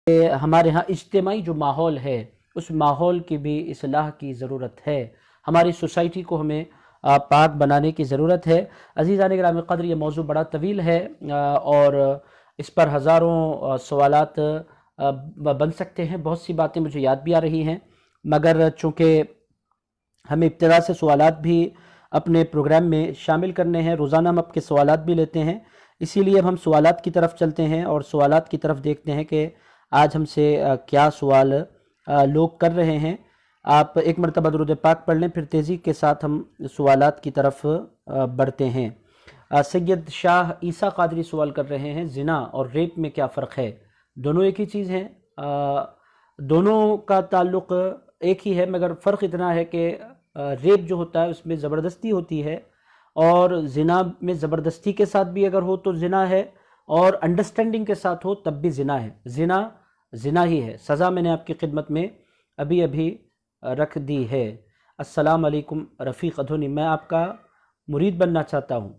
ہمارے ہاں اجتماعی جو ماحول ہے اس ماحول کی بھی اصلاح کی ضرورت ہے. ہماری سوسائٹی کو ہمیں پاک بنانے کی ضرورت ہے. عزیزان گرامی قدر، یہ موضوع بڑا طویل ہے اور اس پر ہزاروں سوالات بن سکتے ہیں. بہت سی باتیں مجھے یاد بھی آ رہی ہیں، مگر چونکہ ہمیں ابتدا سے سوالات بھی اپنے پروگرام میں شامل کرنے ہیں، روزانہ ہم آپ کے سوالات بھی لیتے ہیں، اسی لیے اب ہم سوالات کی طرف چلتے ہیں اور سوالات کی طرف دیکھتے ہیں کہ آج ہم سے کیا سوال لوگ کر رہے ہیں. آپ ایک مرتبہ درود پاک پڑھ لیں، پھر تیزی کے ساتھ ہم سوالات کی طرف بڑھتے ہیں. سید شاہ عیسیٰ قادری سوال کر رہے ہیں، زنا اور ریپ میں کیا فرق ہے؟ دونوں ایک ہی چیز ہیں، دونوں کا تعلق ایک ہی ہے، مگر فرق اتنا ہے کہ ریپ جو ہوتا ہے اس میں زبردستی ہوتی ہے، اور زنا میں زبردستی کے ساتھ بھی اگر ہو تو زنا ہے، اور انڈرسٹینڈنگ کے ساتھ ہو تب بھی زنا ہے. زنا زنا ہی ہے. سزا میں نے آپ کی خدمت میں ابھی رکھ دی ہے. السلام علیکم رفیق ادھونی، میں آپ کا مرید بننا چاہتا ہوں.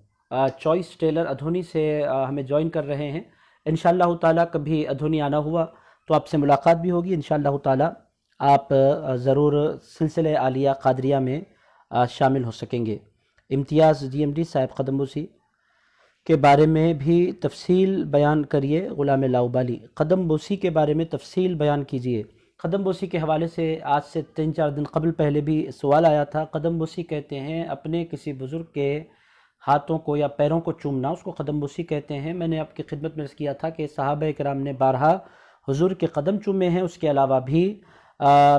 چوائس ٹیلر ادھونی سے ہمیں جوائن کر رہے ہیں. انشاءاللہ تعالیٰ کبھی ادھونی آنا ہوا تو آپ سے ملاقات بھی ہوگی. انشاءاللہ تعالیٰ آپ ضرور سلسلہ عالیہ قادریہ میں شامل ہو سکیں گے. امتیاز ڈی ایم ڈی صاحب قدم بوسی کے بارے میں بھی تفصیل بیان کریے. غلام لاؤبالی، قدم بوسی کے بارے میں تفصیل بیان کیجیے. قدم بوسی کے حوالے سے آج سے 3-4 دن قبل پہلے بھی سوال آیا تھا. قدم بوسی کہتے ہیں اپنے کسی بزرگ کے ہاتھوں کو یا پیروں کو چومنا، اس کو قدم بوسی کہتے ہیں. میں نے آپ کی خدمت میں عرض کیا تھا کہ صحابہ کرام نے بارہا حضور کے قدم چومے ہیں. اس کے علاوہ بھی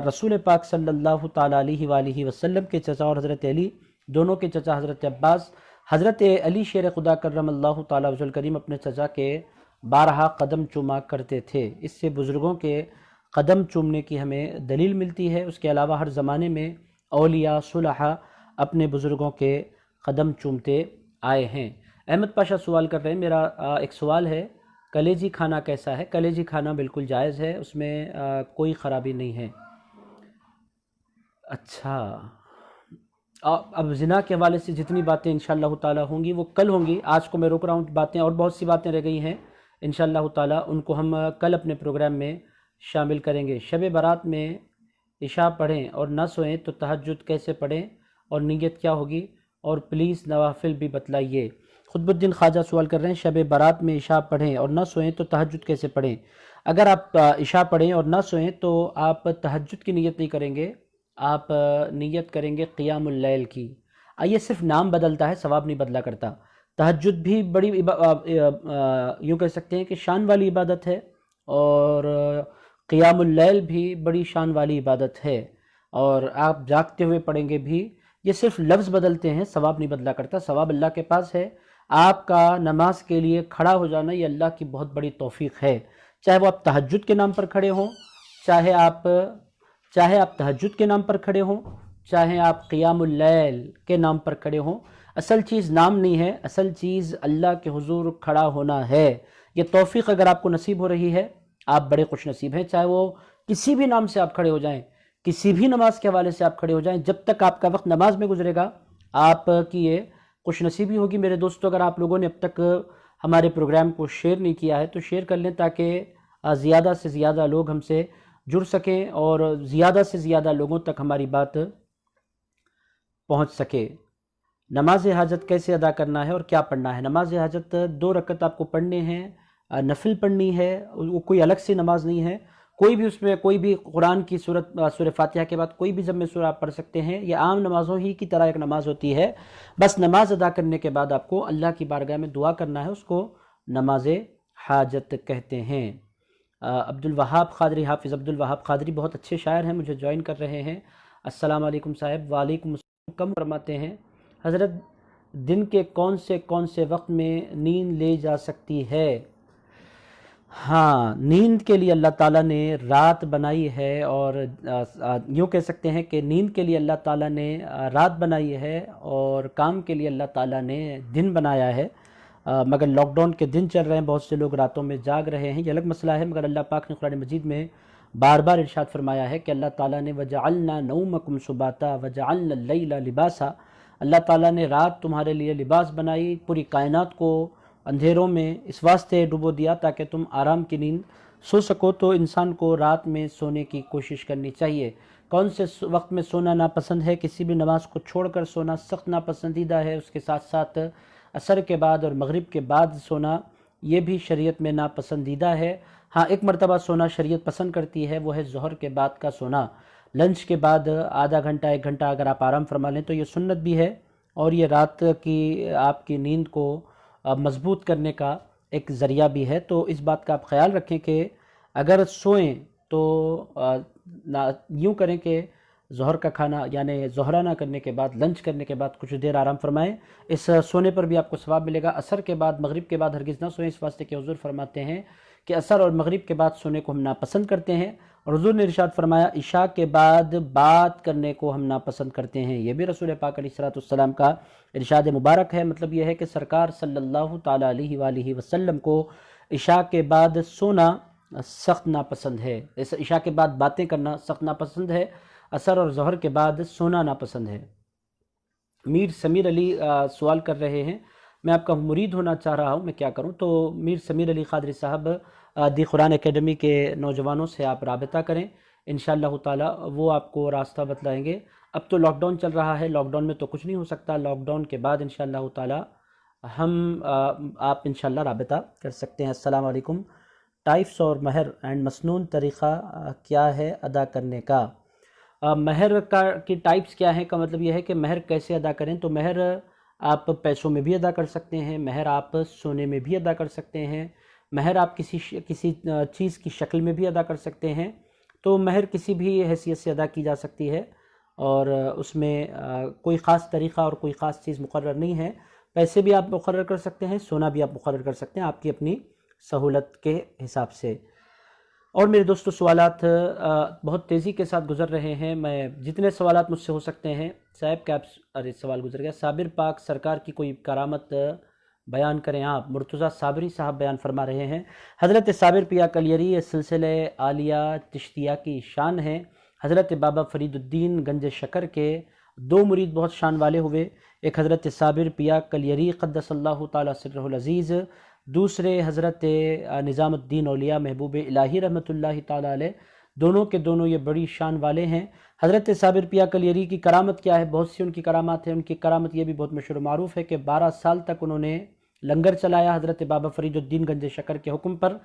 رسول پاک صلی اللہ تعالیٰ علیہ وآلہ وسلم کے چچا اور حضرت علی، دونوں کے چچا حضرت عباس، حضرت علی شیر خدا کرم اللہ تعالیٰ وجہ الکریم اپنے چچا کے بارہا قدم چوما کرتے تھے. اس سے بزرگوں کے قدم چومنے کی ہمیں دلیل ملتی ہے. اس کے علاوہ ہر زمانے میں اولیاء صلحاء اپنے بزرگوں کے قدم چومتے آئے ہیں. احمد پاشا سوال کر رہے ہیں، میرا ایک سوال ہے، کلیجی کھانا کیسا ہے؟ کلیجی کھانا بالکل جائز ہے، اس میں کوئی خرابی نہیں ہے. اچھا، اب زنا کے حوالے سے جتنی باتیں انشاءاللہ تعالیٰ ہوں گی وہ کل ہوں گی. آج کو میں روک رہا ہوں باتیں، اور بہت سی باتیں رہ گئی ہیں انشاءاللہ تعالیٰ، ان کو ہم کل اپنے پروگرام میں شامل کریں گے. شب برات میں عشاء پڑھیں اور نہ سوئیں تو تہجد کیسے پڑھیں اور نیت کیا ہوگی؟ اور پلیز نوافل بھی بتلائیے. خطب الدین خواجہ سوال کر رہے ہیں، شب برات میں عشاء پڑھیں اور نہ سوئیں تو تہجد کیسے پڑھیں؟ اگر آپ عشاء پڑھیں اور نہ سوئیں تو آپ تہجد کی نیت نہیں کریں گے، آپ نیت کریں گے قیام اللیل کی. یہ صرف نام بدلتا ہے، ثواب نہیں بدلا کرتا. تہجد بھی بڑی یوں کہہ سکتے ہیں کہ شان والی عبادت ہے، اور قیام اللیل بھی بڑی شان والی عبادت ہے، اور آپ جاگتے ہوئے پڑھیں گے بھی. یہ صرف لفظ بدلتے ہیں، ثواب نہیں بدلا کرتا. ثواب اللہ کے پاس ہے. آپ کا نماز کے لیے کھڑا ہو جانا یہ اللہ کی بہت بڑی توفیق ہے، چاہے وہ آپ تہجد کے نام پر کھڑے ہوں، چاہے آپ تہجد کے نام پر کھڑے ہوں، چاہے آپ قیام اللیل کے نام پر کھڑے ہوں. اصل چیز نام نہیں ہے، اصل چیز اللہ کے حضور کھڑا ہونا ہے. یہ توفیق اگر آپ کو نصیب ہو رہی ہے، آپ بڑے خوش نصیب ہیں. چاہے وہ کسی بھی نام سے آپ کھڑے ہو جائیں، کسی بھی نماز کے حوالے سے آپ کھڑے ہو جائیں، جب تک آپ کا وقت نماز میں گزرے گا آپ کی یہ خوش نصیبی ہوگی. میرے دوستو، اگر آپ لوگوں نے اب تک ہمارے پروگرام کو شیئر نہیں کیا ہے تو شیئر کر لیں، تاکہ زیادہ سے زیادہ لوگ ہم سے جڑ سکیں اور زیادہ سے زیادہ لوگوں تک ہماری بات پہنچ سکے. نماز حاجت کیسے ادا کرنا ہے اور کیا پڑھنا ہے؟ نماز حاجت 2 رکعت آپ کو پڑھنے ہیں، نفل پڑھنی ہے، وہ کوئی الگ سے نماز نہیں ہے. کوئی بھی اس میں کوئی بھی قرآن کی سورہ فاتحہ کے بعد کوئی بھی ضم سورہ آپ پڑھ سکتے ہیں. یہ عام نمازوں ہی کی طرح ایک نماز ہوتی ہے. بس نماز ادا کرنے کے بعد آپ کو اللہ کی بارگاہ میں دعا کرنا ہے، اس کو نماز حاجت کہتے ہیں. عبد الوہاب قادری، حافظ عبد الوہاب قادری بہت اچھے شاعر ہیں، مجھے جوائن کر رہے ہیں. السلام علیکم صاحب. وعلیکم السلام. کم فرماتے ہیں حضرت، دن کے کون سے وقت میں نیند لے جا سکتی ہے؟ ہاں، نیند کے لیے اللہ تعالیٰ نے رات بنائی ہے، اور یوں کہہ سکتے ہیں کہ نیند کے لیے اللہ تعالیٰ نے رات بنائی ہے اور کام کے لیے اللہ تعالیٰ نے دن بنایا ہے. مگر لاک ڈاؤن کے دن چل رہے ہیں، بہت سے لوگ راتوں میں جاگ رہے ہیں، یہ الگ مسئلہ ہے. مگر اللہ پاک نے قرآن مجید میں بار بار ارشاد فرمایا ہے کہ اللہ تعالیٰ نے وَجَعَلْنَا نَوْمَكُمْ سُبَاتًا وَجَعَلْنَا اللَّيْلَ لِبَاسًا، اللہ تعالیٰ نے رات تمہارے لیے لباس بنائی، پوری کائنات کو اندھیروں میں اس واسطے ڈبو دیا تاکہ تم آرام کی نیند سو سکو تو انسان کو رات میں سونے کی کوشش کرنی چاہیے۔ کون سے وقت میں سونا ناپسند ہے؟ کسی بھی نماز کو چھوڑ کر سونا سخت ناپسندیدہ ہے، اس کے ساتھ ساتھ عصر کے بعد اور مغرب کے بعد سونا یہ بھی شریعت میں ناپسندیدہ ہے۔ ہاں ایک مرتبہ سونا شریعت پسند کرتی ہے، وہ ہے ظہر کے بعد کا سونا۔ لنچ کے بعد آدھا گھنٹہ 1 گھنٹہ اگر آپ آرام فرما لیں تو یہ سنت بھی ہے، اور یہ رات کی آپ کی نیند کو مضبوط کرنے کا ایک ذریعہ بھی ہے۔ تو اس بات کا آپ خیال رکھیں کہ اگر سوئیں تو یوں کریں کہ ظہر کا کھانا یعنی ظہرہ نہ کرنے کے بعد، لنچ کرنے کے بعد کچھ دیر آرام فرمائیں، اس سونے پر بھی آپ کو ثواب ملے گا۔ عصر کے بعد، مغرب کے بعد ہرگز نہ سوئیں، اس واسطے کہ حضور فرماتے ہیں کہ عصر اور مغرب کے بعد سونے کو ہم ناپسند کرتے ہیں، اور حضور نے ارشاد فرمایا عشاء کے بعد بات کرنے کو ہم ناپسند کرتے ہیں۔ یہ بھی رسول پاک علیہ السلام کا ارشاد مبارک ہے۔ مطلب یہ ہے کہ سرکار صلی اللہ تعالیٰ علیہ وآلہ وسلم کو عشاء کے بعد سونا سخت ناپسند ہے، عشاء کے بعد باتیں کرنا سخت ناپسند ہے، عصر اور ظہر کے بعد سونا ناپسند ہے۔ میر سمیر علی سوال کر رہے ہیں، میں آپ کا مرید ہونا چاہ رہا ہوں، میں کیا کروں؟ تو میر سمیر علی قادری صاحب دی قرآن اکیڈمی کے نوجوانوں سے آپ رابطہ کریں، انشاءاللہ تعالی وہ آپ کو راستہ بتلائیں گے۔ اب تو لاک ڈاؤن چل رہا ہے، لاک ڈاؤن میں تو کچھ نہیں ہو سکتا، لاک ڈاؤن کے بعد انشاءاللہ تعالی آپ انشاءاللہ رابطہ کر سکتے ہیں۔ السلام علیکم، ٹائپس اور مہر اینڈ مسنون طریقہ کیا ہے ادا کرنے کا؟ مہر کی ٹائپس کیا ہیں کا مطلب یہ ہے کہ مہر کیسے ادا کریں۔ تو مہر آپ پیسوں میں بھی ادا کر سکتے ہیں، مہر آپ سونے میں بھی ادا کر سکتے ہیں، مہر آپ کسی چیز کی شکل میں بھی ادا کر سکتے ہیں۔ تو مہر کسی بھی حیثیت سے ادا کی جا سکتی ہے، اور اس میں کوئی خاص طریقہ اور کوئی خاص چیز مقرر نہیں ہے۔ پیسے بھی آپ مقرر کر سکتے ہیں، سونا بھی آپ مقرر کر سکتے ہیں، آپ کی اپنی سہولت کے حساب سے۔ اور میرے دوستو سوالات بہت تیزی کے ساتھ گزر رہے ہیں، میں جتنے سوالات مجھ سے ہو سکتے ہیں صاحب کا سوال گزر گیا۔ صابر پاک سرکار کی کوئی کرامت بیان کریں آپ۔ مرتضی صابری صاحب بیان فرما رہے ہیں، حضرت صابر پیا کلیری یہ سلسلہ عالیہ چشتیہ کی شان ہے۔ حضرت بابا فرید الدین گنج شکر کے 2 مرید بہت شان والے ہوئے، ایک حضرت صابر پیا کلیری قدس اللہ تعالی سرہ العزیز، دوسرے حضرت نظام الدین اولیاء محبوب الہی رحمۃ اللہ تعالی علیہ، دونوں کے دونوں یہ بڑی شان والے ہیں۔ حضرت صابر پیا کلیری کی کرامت کیا ہے؟ بہت سی ان کی کرامات ہیں۔ ان کی کرامت یہ بھی بہت مشہور و معروف ہے کہ 12 سال تک انہوں نے لنگر چلایا حضرت بابا فرید الدین گنج شکر کے حکم پر،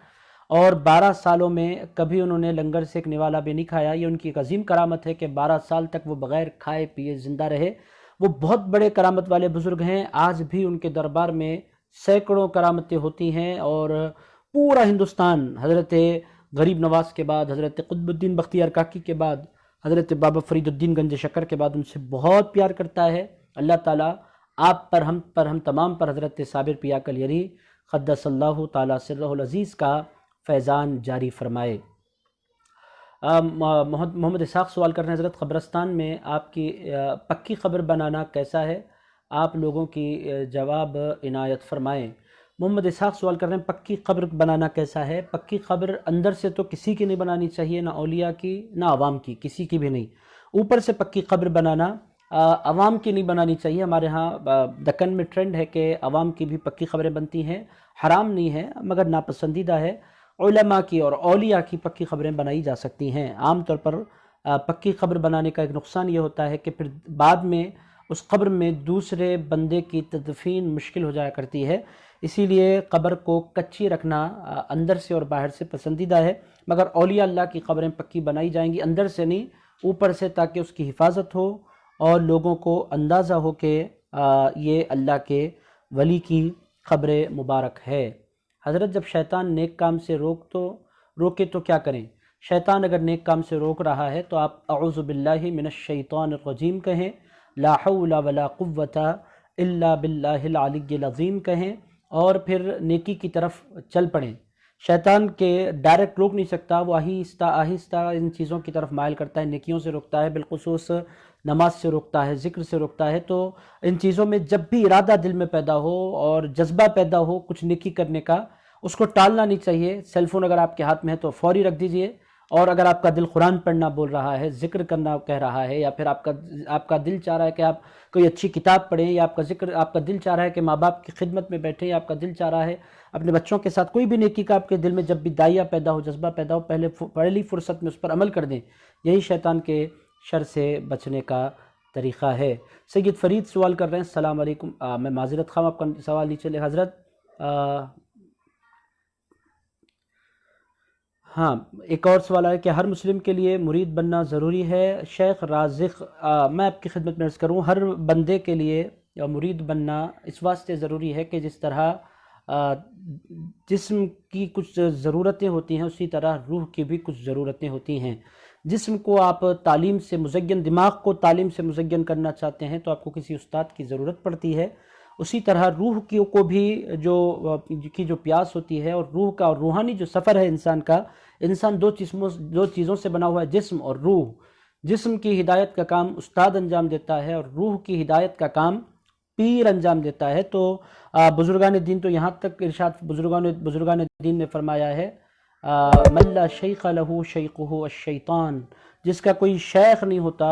اور 12 سالوں میں کبھی انہوں نے لنگر سے ایک نوالا بھی نہیں کھایا۔ یہ ان کی ایک عظیم کرامت ہے کہ 12 سال تک وہ بغیر کھائے پیے زندہ رہے۔ وہ بہت بڑے کرامت والے بزرگ ہیں، آج بھی ان کے دربار میں سینکڑوں کرامتیں ہوتی ہیں، اور پورا ہندوستان حضرت غریب نواز کے بعد، حضرت قطب الدین بختیار کاکی کے بعد، حضرت بابا فرید الدین گنج شکر کے بعد ان سے بہت پیار کرتا ہے۔ اللہ تعالیٰ آپ پر، ہم تمام پر حضرت صابر پیا کلیری قدس اللہ تعالیٰ سرہ العزیز کا فیضان جاری فرمائے۔ محمد اسحاق سوال کر رہے ہیں، حضرت قبرستان میں آپ کی پکی قبر بنانا کیسا ہے؟ آپ لوگوں کی جواب عنایت فرمائیں۔ محمد اسحاق سوال کر رہے ہیں پکی قبر بنانا کیسا ہے؟ پکی قبر اندر سے تو کسی کی نہیں بنانی چاہیے، نہ اولیاء کی نہ عوام کی، کسی کی بھی نہیں۔ اوپر سے پکی قبر بنانا عوام کی نہیں بنانی چاہیے۔ ہمارے ہاں دکن میں ٹرینڈ ہے کہ عوام کی بھی پکی قبریں بنتی ہیں، حرام نہیں ہے مگر ناپسندیدہ ہے۔ علماء کی اور اولیاء کی پکی قبریں بنائی جا سکتی ہیں۔ عام طور پر پکی قبر بنانے کا ایک نقصان یہ ہوتا ہے کہ پھر بعد میں اس قبر میں دوسرے بندے کی تدفین مشکل ہو جایا کرتی ہے، اسی لیے قبر کو کچی رکھنا اندر سے اور باہر سے پسندیدہ ہے، مگر اولیاء اللہ کی قبریں پکی بنائی جائیں گی، اندر سے نہیں اوپر سے، تاکہ اس کی حفاظت ہو اور لوگوں کو اندازہ ہو کہ یہ اللہ کے ولی کی قبر مبارک ہے۔ حضرت جب شیطان نیک کام سے روکے تو کیا کریں؟ شیطان اگر نیک کام سے روک رہا ہے تو آپ اعوذ باللہ من الشیطان الرجیم کہیں، لا حول ولا قوت الا باللہ العلی العظیم کہیں، اور پھر نیکی کی طرف چل پڑیں۔ شیطان کے ڈائریکٹ روک نہیں سکتا، وہ آہستہ آہستہ ان چیزوں کی طرف مائل کرتا ہے، نیکیوں سے روکتا ہے، بالخصوص نماز سے روکتا ہے، ذکر سے روکتا ہے۔ تو ان چیزوں میں جب بھی ارادہ دل میں پیدا ہو اور جذبہ پیدا ہو کچھ نیکی کرنے کا، اس کو ٹالنا نہیں چاہیے۔ سیل فون اگر آپ کے ہاتھ میں ہے تو فوری رکھ دیجئے، اور اگر آپ کا دل قرآن پڑھنا بول رہا ہے، ذکر کرنا کہہ رہا ہے، یا پھر آپ کا دل چاہ رہا ہے کہ آپ کوئی اچھی کتاب پڑھیں، یا آپ کا دل چاہ رہا ہے کہ ماں باپ کی خدمت میں بیٹھیں، یا آپ کا دل چاہ رہا ہے اپنے بچوں کے ساتھ کوئی بھی نیکی کا آپ کے دل میں جب بھی داعیہ پیدا ہو، جذبہ پیدا ہو، پہلی فرصت میں اس پر عمل کر دیں. یہی شیطان کے شر سے بچنے کا طریقہ ہے. سید فرید سوال کر رہے ہیں، السلام علیکم. میں معذرت خواہ آپ کا سوال نہیں چلے حضرت. ہاں، ایک اور سوال ہے کہ ہر مسلم کے لیے مرید بننا ضروری ہے؟ شیخ رازق، میں آپ کی خدمت میں عرض کروں، ہر بندے کے لیے مرید بننا اس واسطے ضروری ہے کہ جس طرح جسم کی کچھ ضرورتیں ہوتی ہیں، اسی طرح روح کی بھی کچھ ضرورتیں ہوتی ہیں. جسم کو آپ تعلیم سے مزین، دماغ کو تعلیم سے مزین کرنا چاہتے ہیں تو آپ کو کسی استاد کی ضرورت پڑتی ہے. اسی طرح روح کو بھی جو پیاس ہوتی ہے، اور روح کا اور روحانی جو سفر ہے انسان کا، انسان دو چیزوں سے بنا ہوا ہے، جسم اور روح. جسم کی ہدایت کا کام استاد انجام دیتا ہے، اور روح کی ہدایت کا کام پیر انجام دیتا ہے. تو بزرگان دین تو یہاں تک ارشاد بزرگان دین نے فرمایا ہے، من لا شیخ لہ شیخہ الشیطان، جس کا کوئی شیخ نہیں ہوتا